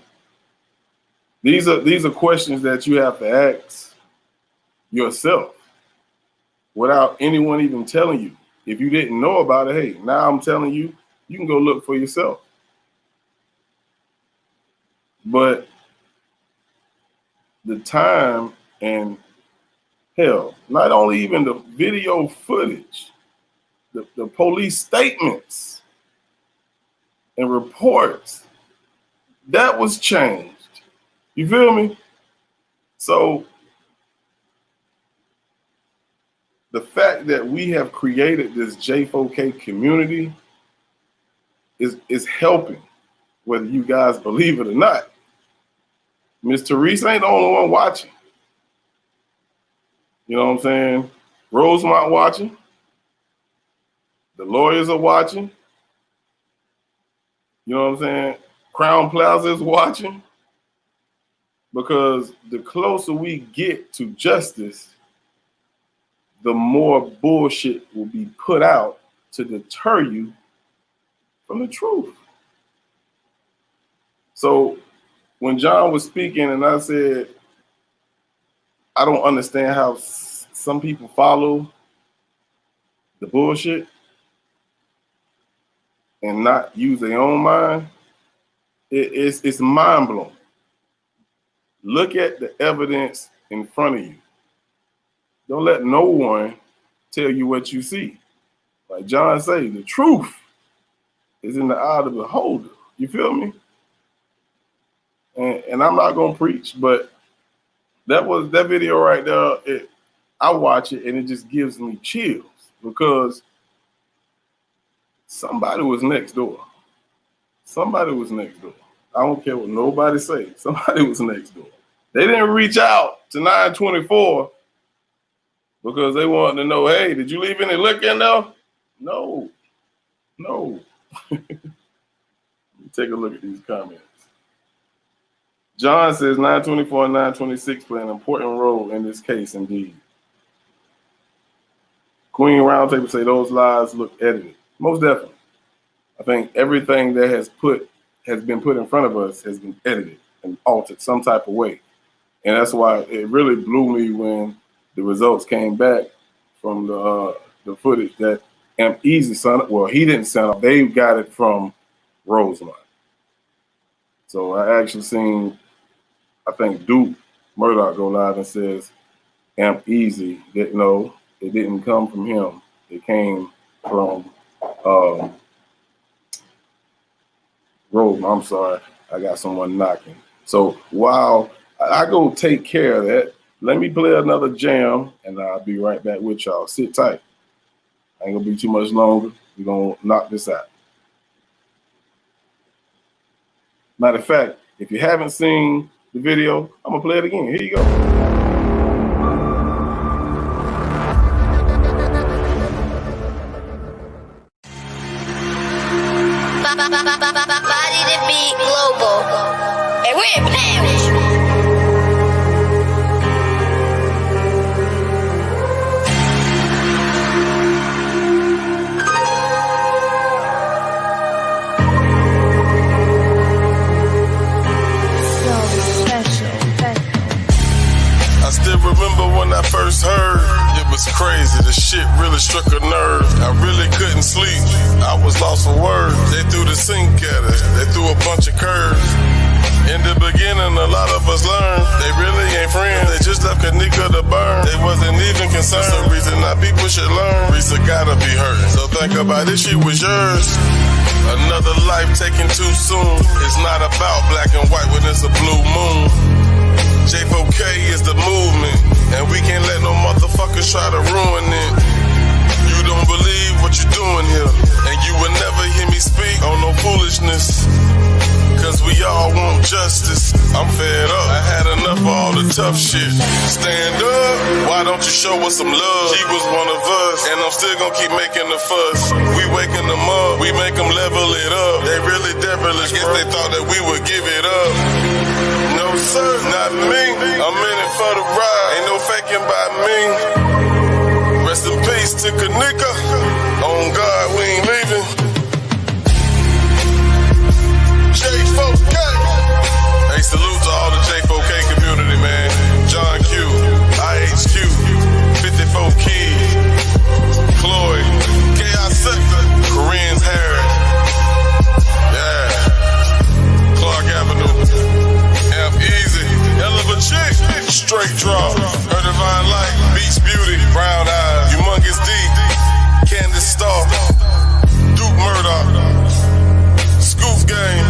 These are questions that you have to ask yourself without anyone even telling you. If you didn't know about it, hey, now I'm telling you, you can go look for yourself. But the time and hell, not only even the video footage, the police statements and reports, that was changed. You feel me? So the fact that we have created this J4K community is helping, whether you guys believe it or not. Miss Therese ain't the only one watching. You know what I'm saying? Rosemont watching. The lawyers are watching. You know what I'm saying? Crown Plaza is watching. Because the closer we get to justice, the more bullshit will be put out to deter you from the truth. So when John was speaking and I said, I don't understand how some people follow the bullshit and not use their own mind, it's mind-blowing. Look at the evidence in front of you. Don't let no one tell you what you see. Like John say, the truth is in the eye of the beholder. You feel me? And I'm not gonna preach, but that video right there, I watch it and it just gives me chills because somebody was next door. Somebody was next door. I don't care what nobody say. Somebody was next door. They didn't reach out to 924 because they wanted to know, hey, did you leave any liquor in there? No. Take a look at these comments. John says 924 and 926 play an important role in this case, indeed. Queen Roundtable say those lies look edited. Most definitely. I think everything that has been put in front of us has been edited and altered some type of way. And that's why it really blew me when the results came back from the footage that Easy sent up. Well, he didn't send up. They got it from Rosemont. So I actually seen, I think Duke Murdoch go live and says Easy didn't know. It didn't come from him. It came from Rosemont. I'm sorry. I got someone knocking. So while I go take care of that, let me play another jam and I'll be right back with y'all. Sit tight. I ain't gonna be too much longer. We're gonna knock this out. Matter of fact, if you haven't seen the video, I'm gonna play it again. Here you go. Body to be global. And we ain't playing with you. Remember when I first heard, it was crazy. The shit really struck a nerve. I really couldn't sleep. I was lost for words. They threw the sink at us, they threw a bunch of curves. In the beginning, a lot of us learned they really ain't friends. They just left Kenneka to burn. They wasn't even concerned. That's the reason our people should learn. Risa gotta be hurting. So think about this shit was yours. Another life taken too soon. It's not about black and white when it's a blue moon. J4K is the movement, and we can't let no motherfuckers try to ruin it. You don't believe what you're doing here, and you will never hear me speak on no foolishness. Cause we all want justice. I'm fed up, I had enough of all the tough shit. Stand up, why don't you show us some love? He was one of us, and I'm still gonna keep making the fuss. We waking them up, we make them level it up. They really devilish, guess they thought that we would give it up. No sir, not me, I'm in it for the ride. Ain't no faking by me. Rest in peace to Kenneka. On God, we ain't leaving. J4K. Hey, salute to all the J4K community, man. John Q, IHQ, 54 Key, Chloe, Chaos Sector, Koreans Harris. Yeah. Clark Avenue. Amp Easy. Hell of a chick. Straight draw. Her divine light. Beach Beauty. Brown eyes. Humongous D. Candace Starr. Duke Murdoch. Scoof Game.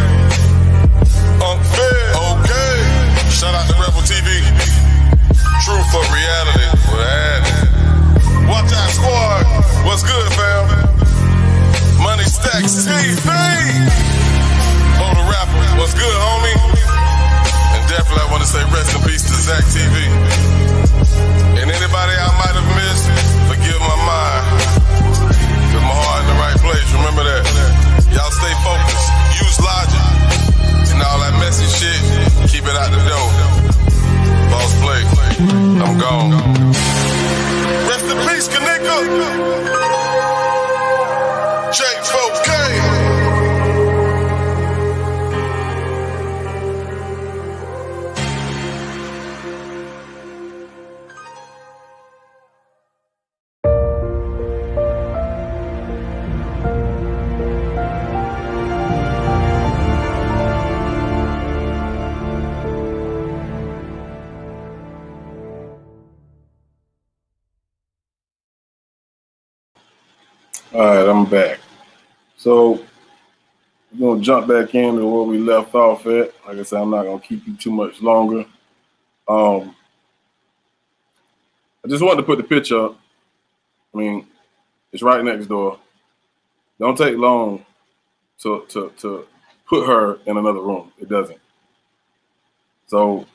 Unfair. Okay. Shout out to Rebel TV. Truth for reality. We're at it. Watch out, squad. What's good, fam? Money Stacks TV. Oh, the rapper. What's good, homie? And definitely I want to say rest in peace to Zach TV. And anybody I might have missed, forgive my mind. Put my heart in the right place. Remember that. Y'all stay focused. Use logic. And all that messy shit, keep it out the door. Boss play. I'm gone. Rest in peace, Kenneka. J4K. All right, I'm back. So we're gonna jump back into where we left off at. Like I said, I'm not gonna keep you too much longer. I just wanted to put the picture up. I mean, it's right next door. Don't take long to put her in another room. It doesn't. So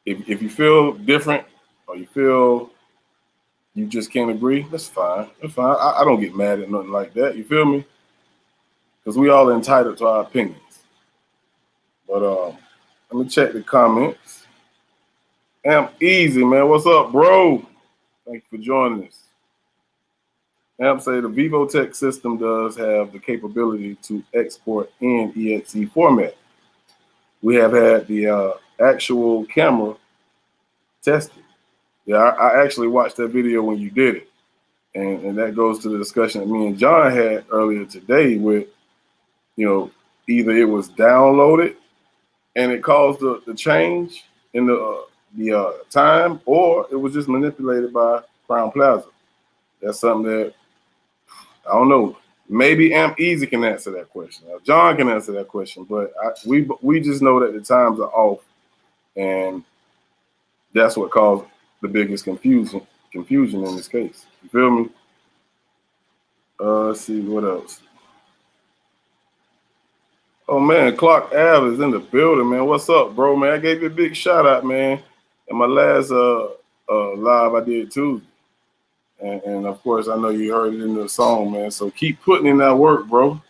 if you feel different or you feel you just can't agree, that's fine. That's fine. I don't get mad at nothing like that. You feel me? Because we all entitled to our opinions. But let me check the comments. Amp Easy, man. What's up, bro? Thank you for joining us. Amp say the VivoTech system does have the capability to export in exe format. We have had the actual camera tested. Yeah, I actually watched that video when you did it. And that goes to the discussion that me and John had earlier today with, either it was downloaded and it caused the change in the time, or it was just manipulated by Crown Plaza. That's something that, I don't know, maybe Amp Easy can answer that question. John can answer that question, but we just know that the times are off, and that's what caused the biggest confusion in this case. You feel me? Let's see what else. Oh man, Clark Ave is in the building, man. What's up, bro, man? I gave you a big shout out, man. In my last live I did Tuesday. And of course I know you heard it in the song, man. So keep putting in that work, bro.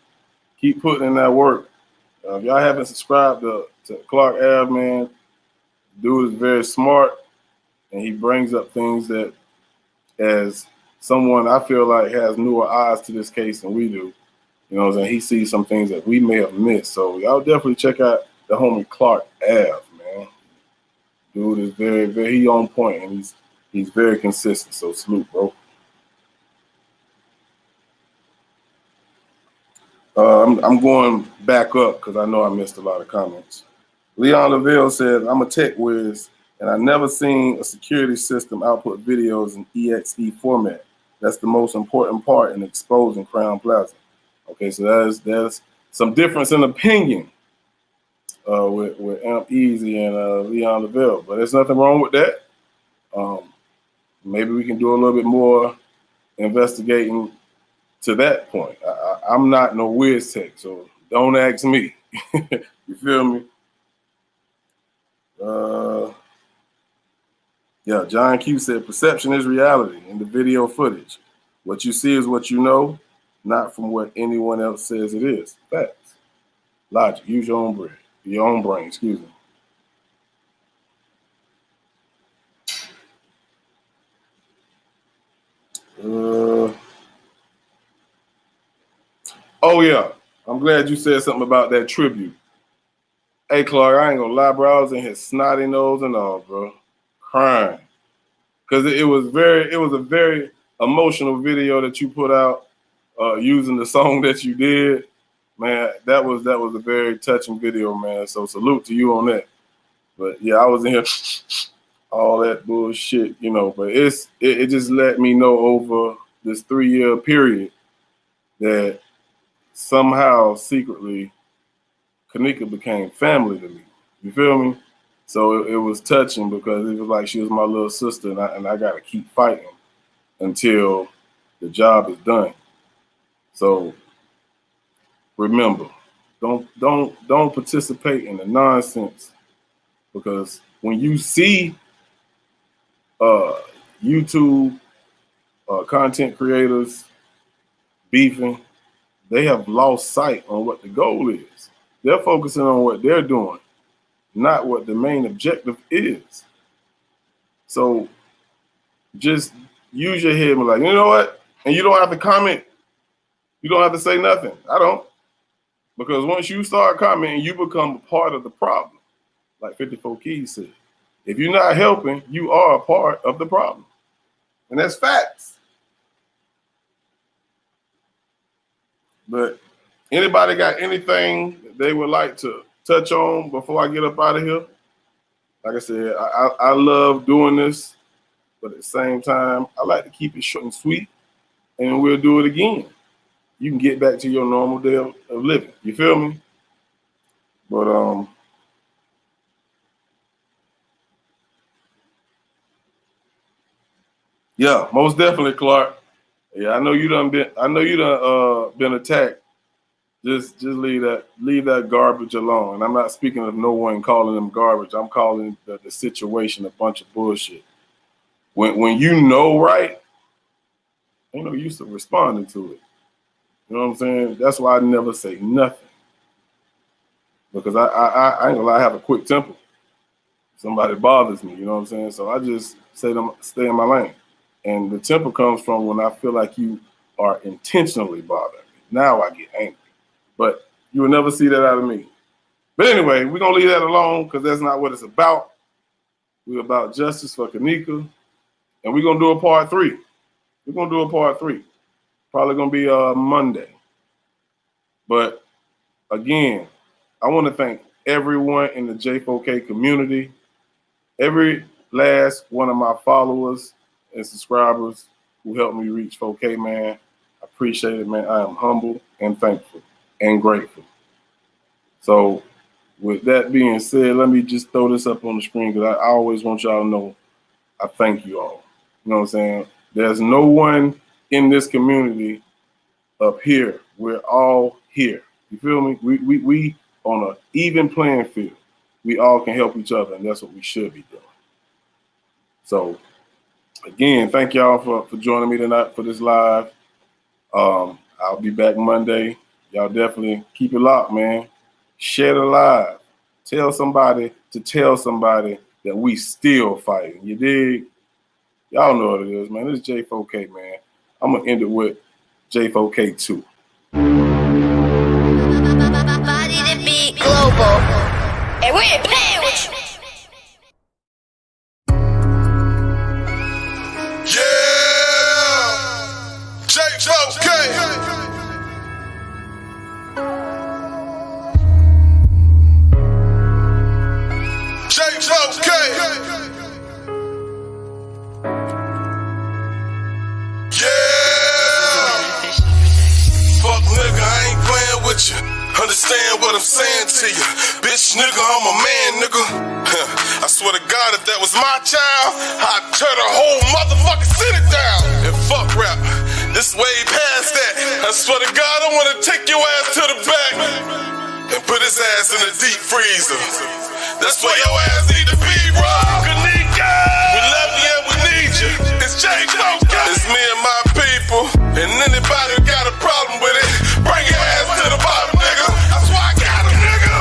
Keep putting in that work. If y'all haven't subscribed to Clark Ave, man, dude is very smart. And he brings up things that, as someone I feel like has newer eyes to this case than we do, and he sees some things that we may have missed. So y'all definitely check out the homie Clark Ave, man. Dude is very, very on point, and he's very consistent. So salute, bro. I'm going back up because I know I missed a lot of comments. Leon Lavelle says, I'm a tech whiz, and I never seen a security system output videos in EXE format. That's the most important part in exposing Crown Plaza. Okay, so there's some difference in opinion with Amp Easy and Leon Lavelle, but there's nothing wrong with that. Maybe we can do a little bit more investigating to that point. I'm not no whiz tech, so don't ask me. You feel me? Yeah, John Q said, perception is reality in the video footage. What you see is what you know, not from what anyone else says it is. Facts. Logic. Use your own brain. Your own brain, excuse me. Oh, yeah. I'm glad you said something about that tribute. Hey, Clark, I ain't gonna lie, bro. I was in his snotty nose and all, bro. Crying. Because it was a very emotional video that you put out using the song that you did. Man, that was a very touching video, man. So salute to you on that. But yeah, I was in here all that bullshit, you know, but it just let me know over this 3-year period that somehow secretly Kenneka became family to me. You feel me? So it was touching because it was like she was my little sister, and I got to keep fighting until the job is done. So remember, don't participate in the nonsense, because when you see YouTube content creators beefing, they have lost sight on what the goal is. They're focusing on what they're doing, not what the main objective is. So just use your head and be like, you know what? And you don't have to comment. You don't have to say nothing. I don't. Because once you start commenting, you become a part of the problem. Like 54 Keys said. If you're not helping, you are a part of the problem. And that's facts. But anybody got anything they would like to touch on before I get up out of here? Like I said, I love doing this, but at the same time, I like to keep it short and sweet, and we'll do it again. You can get back to your normal day of living. You feel me? But yeah, most definitely, Clark. Yeah, I know you done been attacked. Just leave that garbage alone. And I'm not speaking of no one calling them garbage. I'm calling the situation a bunch of bullshit. When you know right, ain't no use of responding to it. You know what I'm saying? That's why I never say nothing. Because I ain't gonna lie, I have a quick temper. Somebody bothers me, you know what I'm saying? So I just stay in my lane. And the temper comes from when I feel like you are intentionally bothering me. Now I get angry. But you will never see that out of me. But anyway, we're going to leave that alone because that's not what it's about. We're about justice for Kenneka. And we're going to do a part 3. We're going to do a part 3. Probably going to be Monday. But again, I want to thank everyone in the J4K community, every last one of my followers and subscribers who helped me reach 4K, man. I appreciate it, man. I am humble and thankful and grateful. So with that being said, let me just throw this up on the screen because I always want y'all to know I thank you all. You know what I'm saying? There's no one in this community up here. We're all here. You feel me? We on an even playing field. We all can help each other, and that's what we should be doing. So again, thank y'all for joining me tonight for this live. I'll be back Monday. Y'all definitely keep it locked, man. Share the live. Tell somebody to tell somebody that we still fighting. You dig? Y'all know what it is, man. This is J4K, man. I'm going to end it with J4K 2. Body to be global. And we ain't playing with you. Yeah! J4K! fuck nigga, I ain't playing with you. Understand what I'm saying to you. Bitch nigga, I'm a man nigga. I swear to God, if that was my child, I'd tear the whole motherfucking city down. And fuck rap, this way past that. I swear to God, I wanna take your ass to the back and put his ass in the deep freezer. That's where your ass need to be, bro. Kenneka, we love you and we need you. It's Jenkins, it's me and my people. And anybody who got a problem with it, bring your ass to the bottom, nigga. That's why I got him, nigga.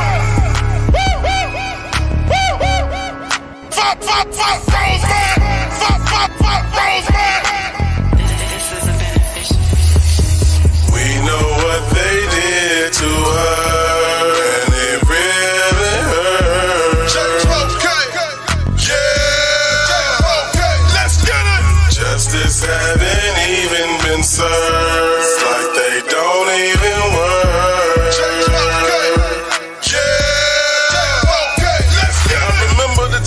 Fuck, fuck, fuck, Roseman. Fuck, fuck, fuck, Roseman. We know what they did to her, and it really hurt. Yeah, let's get it. Justice haven't even been served. It's like they don't even work.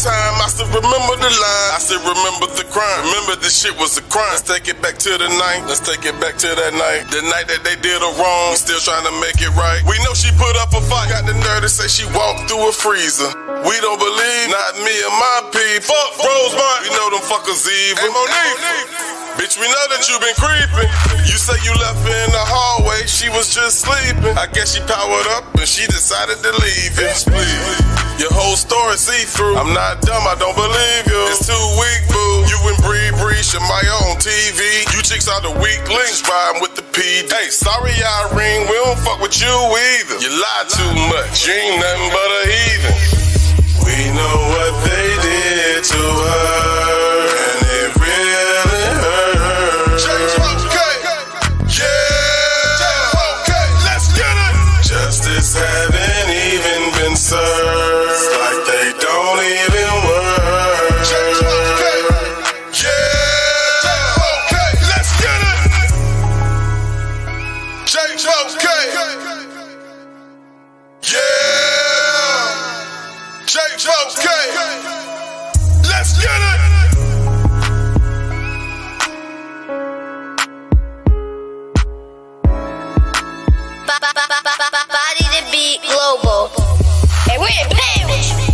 Time, I still remember the line, I still remember the crime. Remember this shit was a crime. Let's take it back to the night. Let's take it back to that night. The night that they did her wrong. We still trying to make it right. We know she put up a fight. Got the nerve to say she walked through a freezer. We don't believe, not me and my people. Fuck Rosemont. We know them fuckers evil. Hey, Monique. Bitch, we know that you been creeping. You say you left her in the hallway. She was just sleeping. I guess she powered up and she decided to leave it. Please. Your whole story see-through. I'm not dumb, I don't believe you. It's too weak, boo. You and Bree, Shamaya on TV. You chicks are the weak links, riding with the PD. Hey, sorry, Irene, we don't fuck with you either. You lie too much, you ain't nothing but a heathen. We know what they did to her, and it really hurt. Yeah, let's get it. Justice haven't even been served. Let's get it! Body to beat global. And we ain't playing with you.